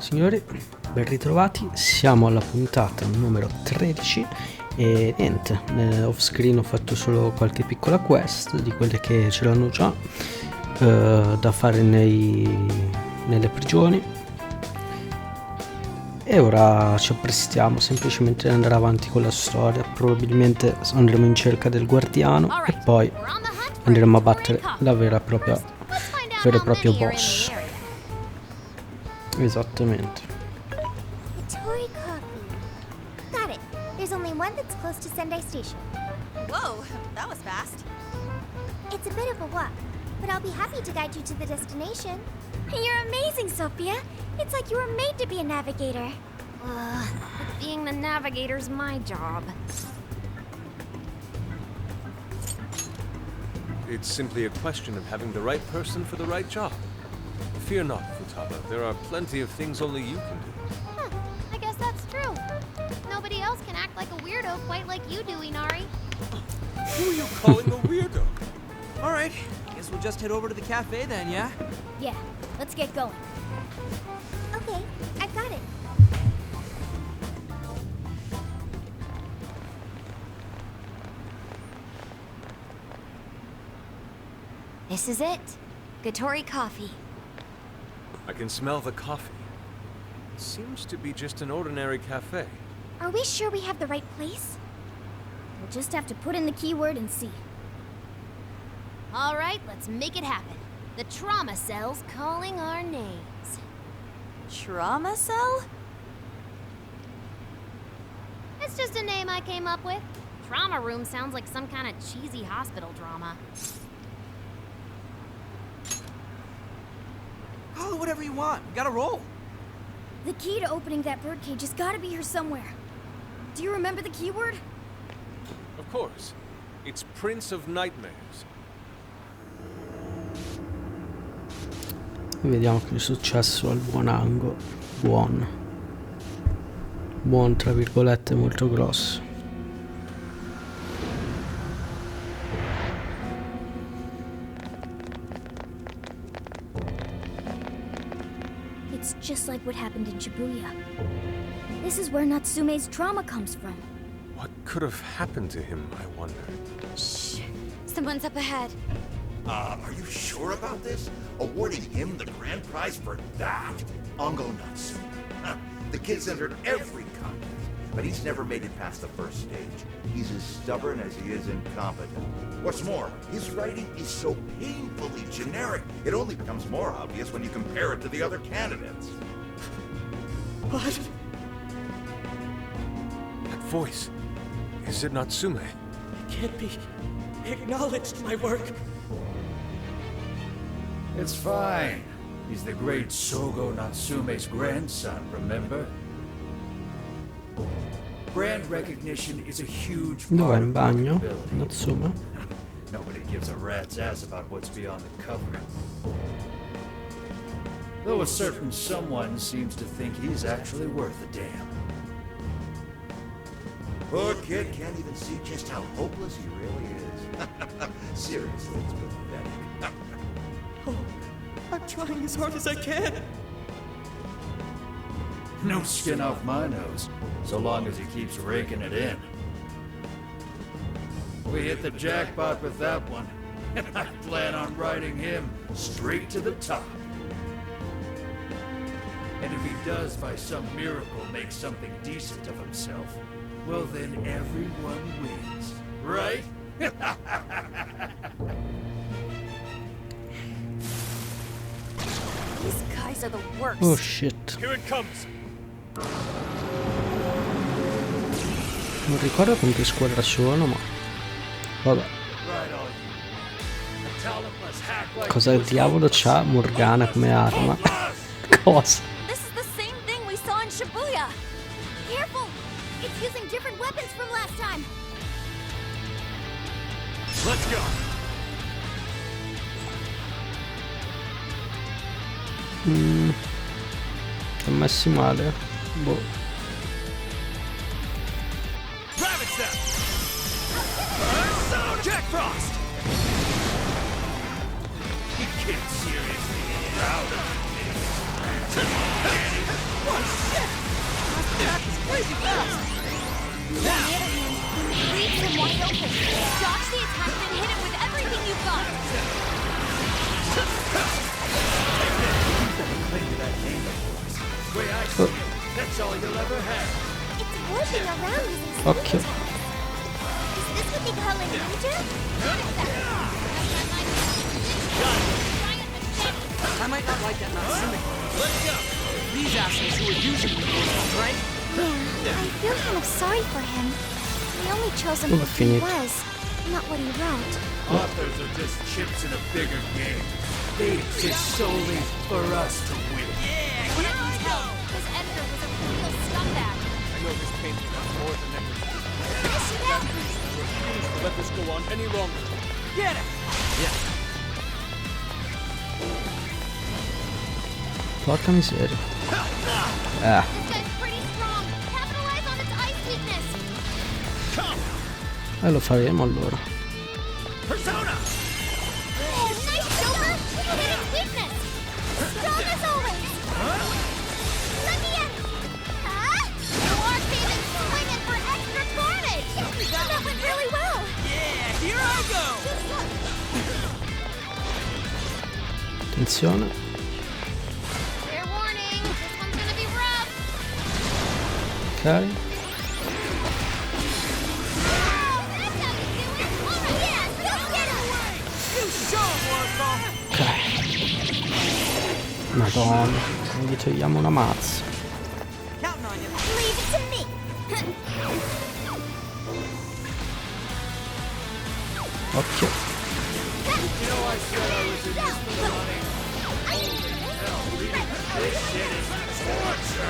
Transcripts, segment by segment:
Signori, ben ritrovati, siamo alla puntata numero 13 e niente, off screen ho fatto solo qualche piccola quest di quelle che ce l'hanno già da fare nelle prigioni e ora ci apprestiamo semplicemente ad andare avanti con la storia. Probabilmente andremo in cerca del Guardiano e poi andremo a battere la vero e proprio boss. Esattamente. Toy coffee. Got it. There's only one that's close to Sendai Station. Whoa, that was fast. It's a bit of a walk, but I'll be happy to guide you to the destination. You're amazing, Sophia. It's like you were made to be a navigator. But being the navigator's my job. It's simply a question of having the right person for the right job. Fear not, Futaba. There are plenty of things only you can do. Huh, I guess that's true. Nobody else can act like a weirdo quite like you do, Inari. Who are you calling a weirdo? Alright, guess we'll just head over to the cafe then, yeah? Yeah, let's get going. Okay, I've got it. This is it. Gatori coffee. I can smell the coffee. It seems to be just an ordinary cafe. Are we sure we have the right place? We'll just have to put in the keyword and see. All right, let's make it happen. The trauma cell's calling our names. Trauma cell? It's just a name I came up with. Trauma room sounds like some kind of cheesy hospital drama. Call it whatever you want. We gotta roll. The key to opening that birdcage has got to be here somewhere. Do you remember the keyword? Of course. It's Prince of Nightmares. Vediamo che è successo al buon Ango. Buon tra virgolette molto grosso. It's just like what happened in Shibuya. This is where Natsume's trauma comes from. What could have happened to him, I wonder? Shh. Someone's up ahead. Are you sure about this? Awarding him the grand prize for that? Ongo Natsume. Huh. The kid's entered every contest, but he's never made it past the first stage. He's as stubborn as he is incompetent. What's more, his writing is so painfully generic, it only becomes more obvious when you compare it to the other candidates. What? That voice. Is it Natsume? It can't be acknowledged, my work. It's fine. He's the great Sogo Natsume's grandson, remember? Brand recognition is a huge Dov'è part in of bagno? marketability. Natsume? Nobody gives a rat's ass about what's beyond the cover. Though a certain someone seems to think he's actually worth a damn. Poor kid can't even see just how hopeless he really is. Seriously, it's pathetic. Oh, I'm trying as hard as I can. No skin off my nose, so long as he keeps raking it in. We hit the jackpot with that one, and I plan on riding him straight to the top. And if he does by some miracle make something decent of himself, well then everyone wins, right? These guys are the worst. Oh shit. Here it comes! Non ricordo con che squadra sono, ma vabbè. Cosa diavolo c'ha Morgana come arma? Cosa? This is the same thing we saw in Shibuya. Careful! It's using different weapons from last time. Let's go! Sono messi male. Boh. Rabbit step! Jack Frost! You can't seriously be proud of this. crazy fast. On the other hand, leave him wide open. Dodge the attack and hit him with everything you've got. Way I see it, that's all you'll ever have. It's warping around using Occhio. Is this what they call a ninja? I might not like that Natsumi. Let's go. These assholes who are using the portal, right? Yeah, I feel kind of sorry for him. He only chose him Come for who he finito. was, not what he wrote. Authors are just chips in a bigger game. They exist solely for us to win. What I can tell, his editor was a real scumbag. I know this pain is not more than ever. Listen out! Refuse to let this go on any longer. Get it! Porca miseria. This guy's pretty strong. Capitalize on its ice weakness. E lo faremo allora. Persona! Oh, nice Joker! Hit its weakness! Strong as always! Let me in! Huh? You are Steven swinging for extra carnage. That went really well! Yeah, here I go! Attenzione. Fair warning, this one's gonna be rough. Ok. Oh, that's how you do it. All right, yeah, go get him. You show 'em, Warsaw! Ok. Madonna. Non gli togliamo una mazza. Counting on you. Leave it to me! Occhio. You know I said I was in this for the money.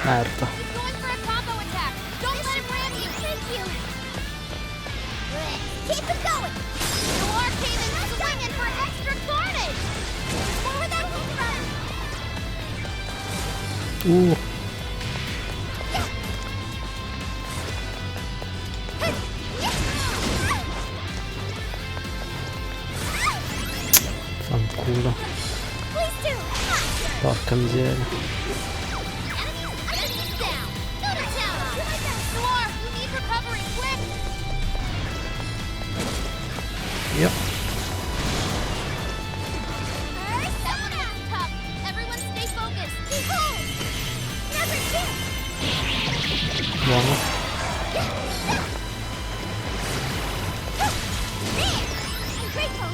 Merda. He's going for a combo attack. Don't let him ram you. Thank you! Keep it going! You are Steven swinging for extra carnage. More where that came from! Fanculo. Please do! Porca miseria. Enemies down. Go to town. Noir, you need recovery quick. Io. That one was tough. Everyone stay focused. Behold! Never did! Buono. I'm grateful!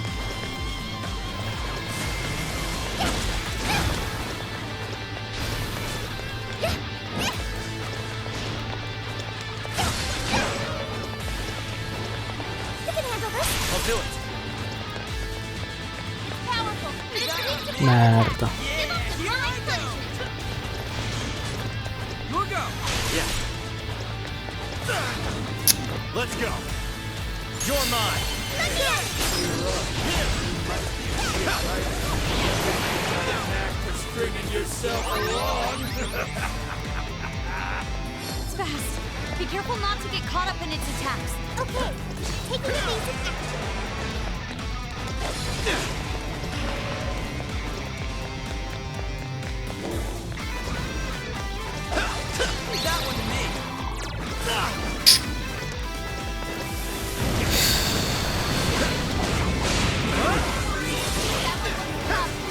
You can handle this! I'll do it. It's powerful, but it's weak to Merda. Give up divine punishment. Your go. Yeah. Let's go. You're mine. Let me in! For stringing yourself along. It's fast. Be careful not to get caught up in its attacks. Okay, taking evasive action. Leave that one to me.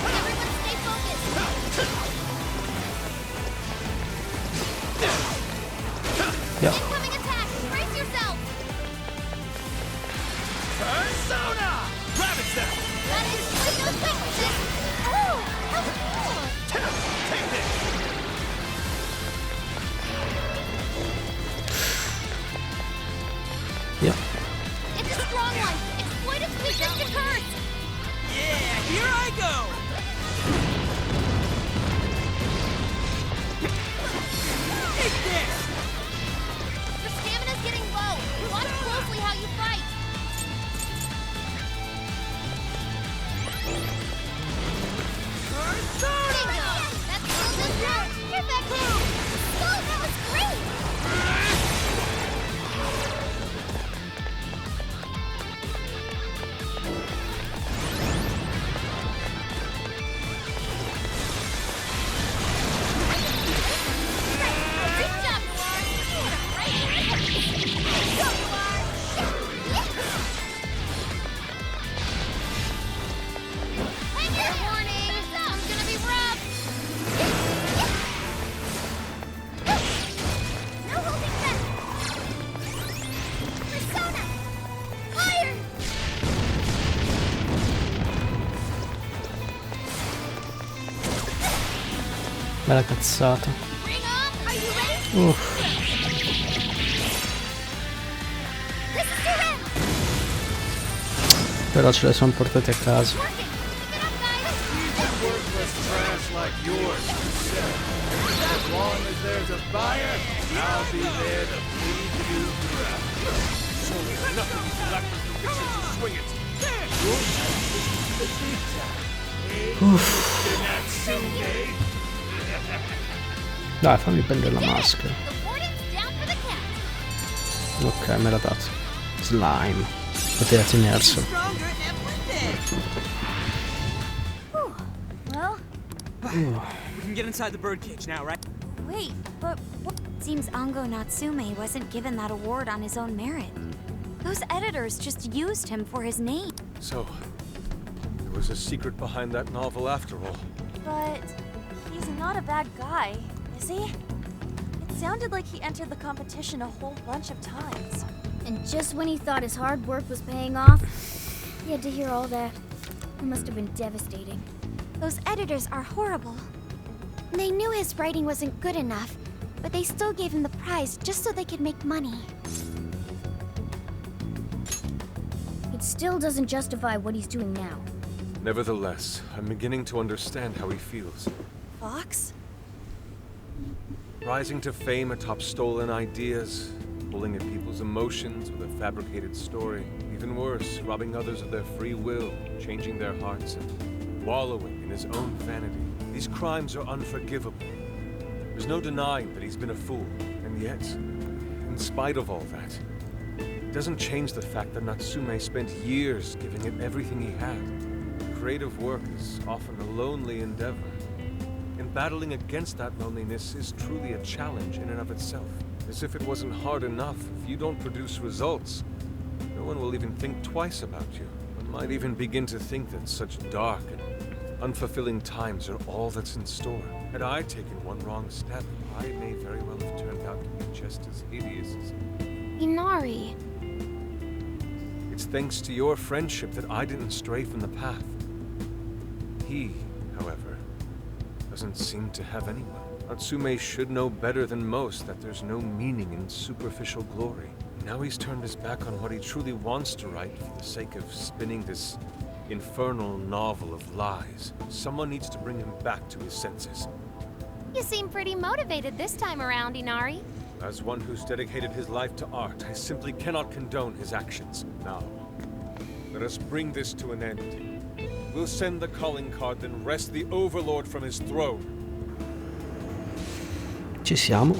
Everyone stay focused. Yep. Incoming attack. Brace yourself. Persona! Ravage them! That is Plato's weaknesses. Oh, how cool. Take this! Yep. It's a strong one. Exploit its weakness to curse. Yeah, here I go. Take this. Your stamina's getting low. Watch closely how you fight. Bingo. That's Nocture. Perfect. Oh, that was great! Good job, Noir. You had a Bella cazzata. Bring on! Are you ready? This is your end! Però ce le sono portate a casa. Working! Keep it up, guys! Worthless trash like yours. As long as there's a buyer, I'll be there to feed you dry. So nothing is left of conviction to swing it. Dai, fammi prendere la maschera. The warden's down for the count. Ok, me l'ha dato. Slime. Poteva tenerselo. Well, We can get inside the birdcage now, right? Wait, but what? Seems Ango Natsume wasn't given that award on his own merit. Those editors just used him for his name. So, there was a secret behind that novel after all. But he's not a bad guy, is he? It sounded like he entered the competition a whole bunch of times. and just when he thought his hard work was paying off, he had to hear all that. It must have been devastating. Those editors are horrible. They knew his writing wasn't good enough, but they still gave him the prize just so they could make money. It still doesn't justify what he's doing now. Nevertheless, I'm beginning to understand how he feels. Fox? Rising to fame atop stolen ideas, pulling at people's emotions with a fabricated story. Even worse, robbing others of their free will, changing their hearts, and wallowing in his own vanity. These crimes are unforgivable. There's no denying that he's been a fool, and yet, in spite of all that, it doesn't change the fact that Natsume spent years giving it everything he had. Creative work is often a lonely endeavor. And battling against that loneliness is truly a challenge in and of itself. As if it wasn't hard enough, if you don't produce results, no one will even think twice about you. One might even begin to think that such dark and unfulfilling times are all that's in store. Had I taken one wrong step, I may very well have turned out to be just as hideous as... Inari. It's thanks to your friendship that I didn't stray from the path. He, however, doesn't seem to have anyone. Natsume should know better than most that there's no meaning in superficial glory. Now he's turned his back on what he truly wants to write for the sake of spinning this infernal novel of lies. Someone needs to bring him back to his senses. You seem pretty motivated this time around, Inari. As one who's dedicated his life to art, I simply cannot condone his actions. Now, let us bring this to an end. We'll send the calling card, then wrest the Overlord from his throne. Ci siamo.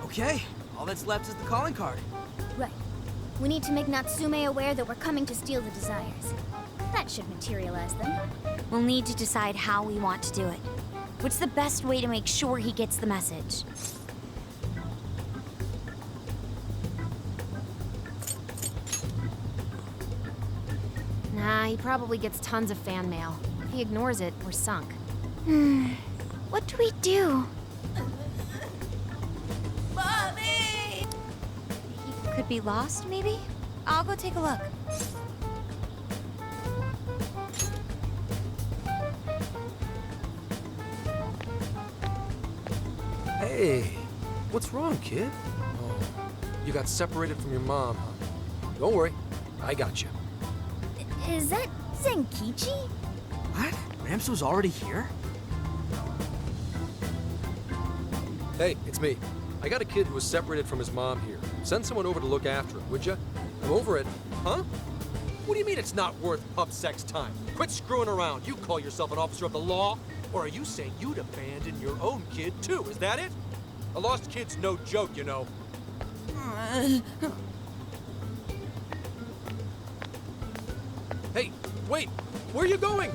Okay, all that's left is the calling card. Right. We need to make Natsume aware that we're coming to steal the desires. That should materialize them. We'll need to decide how we want to do it. What's the best way to make sure he gets the message? Nah, he probably gets tons of fan mail. If he ignores it, we're sunk. What do we do? Mommy! He could be lost, maybe? I'll go take a look. Hey, what's wrong, kid? Oh, you got separated from your mom, huh? Don't worry, I got you. Is that Zenkichi? What? Ramso's already here? Hey, it's me. I got a kid who was separated from his mom here. Send someone over to look after him, would ya? I'm over it. Huh? What do you mean it's not worth pub sex time? Quit screwing around. You call yourself an officer of the law? Or are you saying you'd abandon your own kid, too? Is that it? A lost kid's no joke, you know. Hey, wait! Where are you going?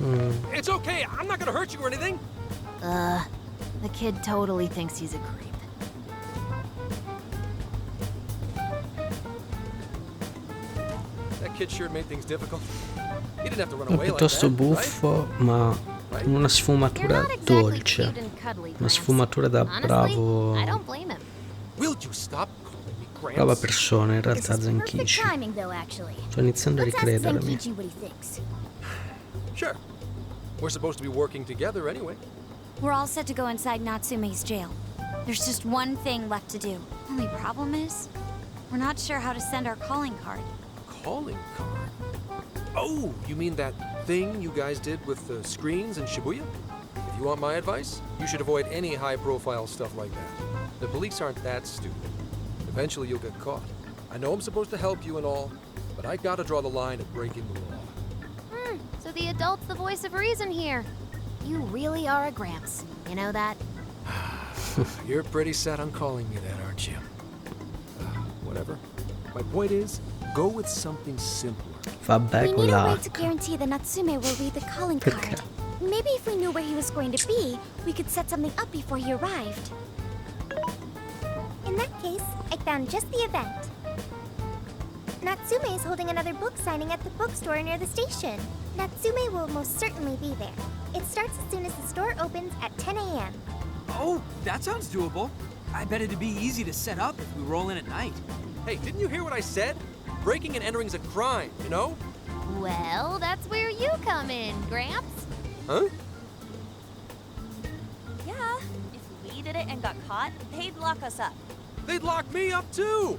It's okay, I'm not gonna hurt you or anything! The kid totally thinks he's a creep. That kid sure made things difficult. He didn't have to run È away like piuttosto that, buffo, ma con una You're sfumatura not exactly dolce. cute and cuddly, Una Gramps. sfumatura da Honestly, bravo. I don't blame him. Will Will you stop calling me Gramps? Brava persona in This realtà is perfect Zenkichi. timing, though, actually. Sto iniziando a Let's ask ricredermi. Zenkichi what he thinks. Sure. We're supposed to be working together anyway. We're all set to go inside Natsume's jail. There's just one thing left to do. Only problem is, we're not sure how to send our calling card. Calling card? Oh, you mean that thing you guys did with the screens in Shibuya? If you want my advice, you should avoid any high-profile stuff like that. The police aren't that stupid. Eventually you'll get caught. I know I'm supposed to help you and all, but I gotta draw the line at breaking the law. So the adult's the voice of reason here. You really are a Gramps. You know that? You're pretty set on calling me that, aren't you? Whatever. My point is, go with something simpler. Vabbè, We con need a way la to guarantee that Natsume will read the calling card. Maybe if we knew where he was going to be, we could set something up before he arrived. In that case, I found just the event. Natsume is holding another book signing at the bookstore near the station. Natsume will most certainly be there. It starts as soon as the store opens at 10 a.m. Oh, that sounds doable. I bet it'd be easy to set up if we roll in at night. Hey, didn't you hear what I said? Breaking and entering's a crime, you know? Well, that's where you come in, Gramps. Huh? Yeah, if we did it and got caught, they'd lock us up. They'd lock me up too!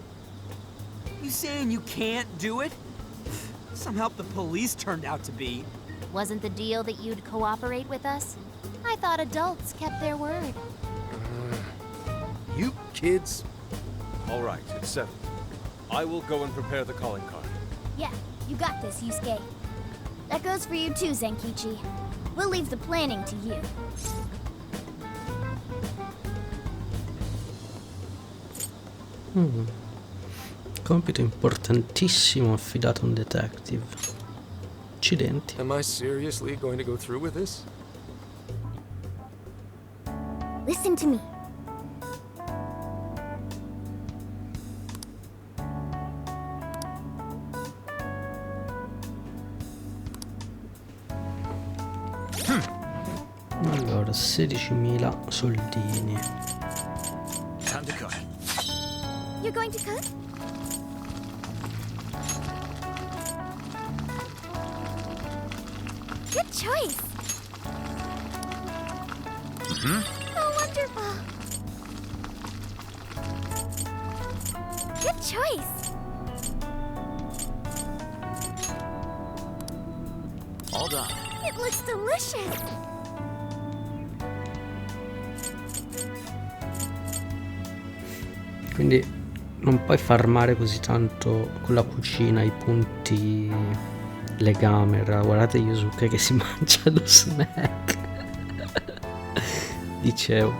You saying you can't do it? Some help the police turned out to be. Wasn't the deal that you'd cooperate with us? I thought adults kept their word. You kids. All right, it's settled. I will go and prepare the calling card. Yeah, you got this, Yusuke. That goes for you too, Zenkichi. We'll leave the planning to you. Compito importantissimo affidato a un detective. Accidenti. Am I seriously going to go through with this? Listen to me. Allora, 16.000 soldini. Time to cook. You're going to cook? Good choice. Oh, wonderful. Good choice. All done. It looks delicious. Quindi non puoi farmare così tanto con la cucina i punti legame. Guardate Yusuke che si mangia lo snack. Dicevo,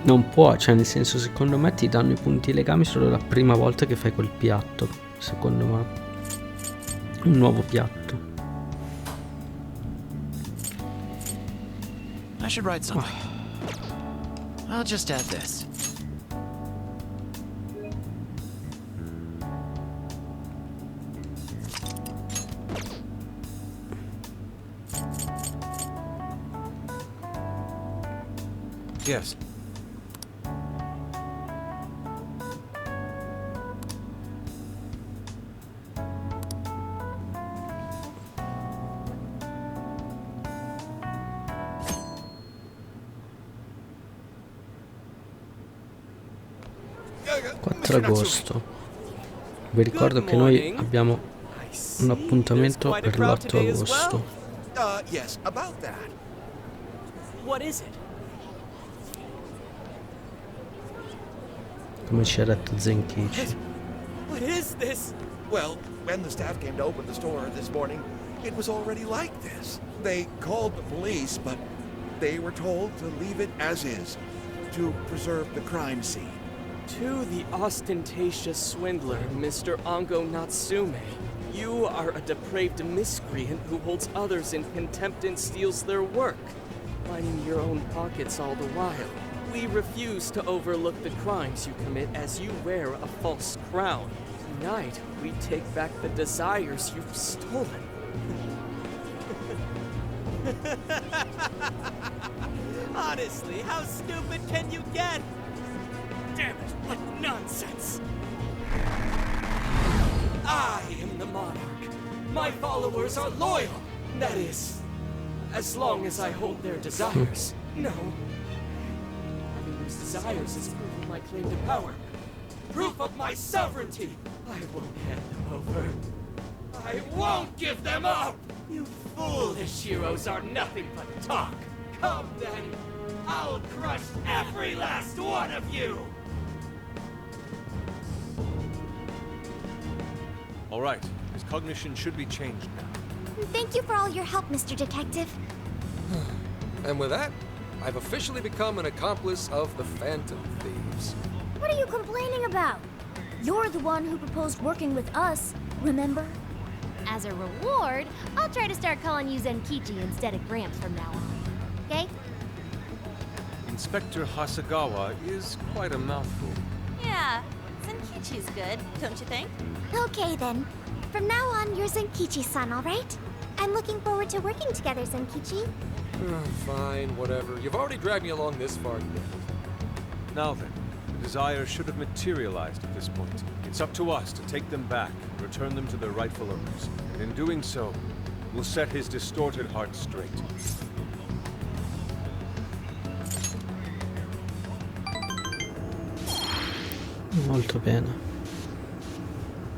non può, cioè nel senso, secondo me ti danno i punti legami solo la prima volta che fai quel piatto, secondo me, un nuovo piatto. I should write something. I'll just add this. Yes. Agosto. Vi ricordo che noi abbiamo un appuntamento per l'8 agosto. Yes, about that. What is it? Come ci ha detto Zenkichi. What is this? Well, when the staff came to open the store this morning, it was already like this. They called the police, but they were told to leave it as is, to preserve the crime scene. To the ostentatious swindler, Mr. Ango Natsume. You are a depraved miscreant who holds others in contempt and steals their work, lining your own pockets all the while. We refuse to overlook the crimes you commit as you wear a false crown. Tonight, we take back the desires you've stolen. Honestly, how stupid can you get? Damn it, what nonsense! I am the monarch. My followers are loyal. That is, as long as I hold their desires. No. Having those desires is proof of my claim to power. Proof of my sovereignty. I won't hand them over. I won't give them up! You foolish heroes are nothing but talk. Come then, I'll crush every last one of you! All right, his cognition should be changed now. Thank you for all your help, Mr. Detective. And with that, I've officially become an accomplice of the Phantom Thieves. What are you complaining about? You're the one who proposed working with us, remember? As a reward, I'll try to start calling you Zenkichi instead of Gramps from now on. Okay? Inspector Hasagawa is quite a mouthful. Yeah, Zenkichi's good, don't you think? Okay then. From now on, you're Zenkichi-san, alright? I'm looking forward to working together, Zenkichi. Fine, whatever. You've already dragged me along this far. Now then, the desire should have materialized at this point. It's up to us to take them back and return them to their rightful owners. And in doing so, we'll set his distorted heart straight. Molto bene.